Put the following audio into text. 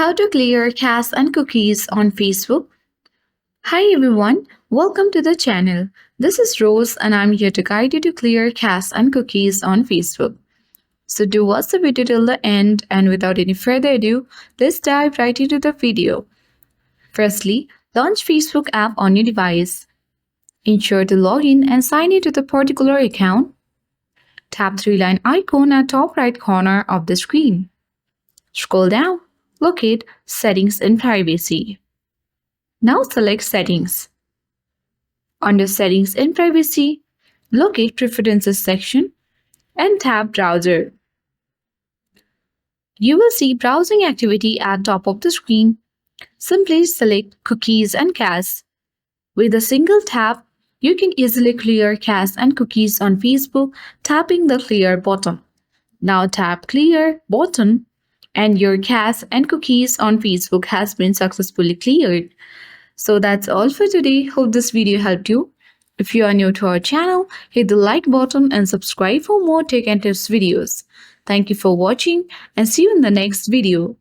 How to clear cache and cookies on Facebook. Hi everyone, welcome to the channel. This is Rose and I'm here to guide you to clear cache and cookies on Facebook. So do watch the video till the end, and without any further ado, let's dive right into the video. Firstly, launch Facebook app on your device. Ensure to log in and sign into the particular account. Tap three-line icon at top right corner of the screen. Scroll down. Locate Settings and Privacy. Now select Settings. Under Settings and Privacy, locate Preferences section and tap Browser. You will see browsing activity at top of the screen. Simply select Cookies and Cache. With a single tap, you can easily clear cache and cookies on Facebook tapping the Clear button. Now tap Clear button and your cache and cookies on Facebook has been successfully cleared. So that's all for today. Hope this video helped you. If you are new to our channel, hit the like button and subscribe for more tech and tips videos. Thank you for watching and see you in the next video.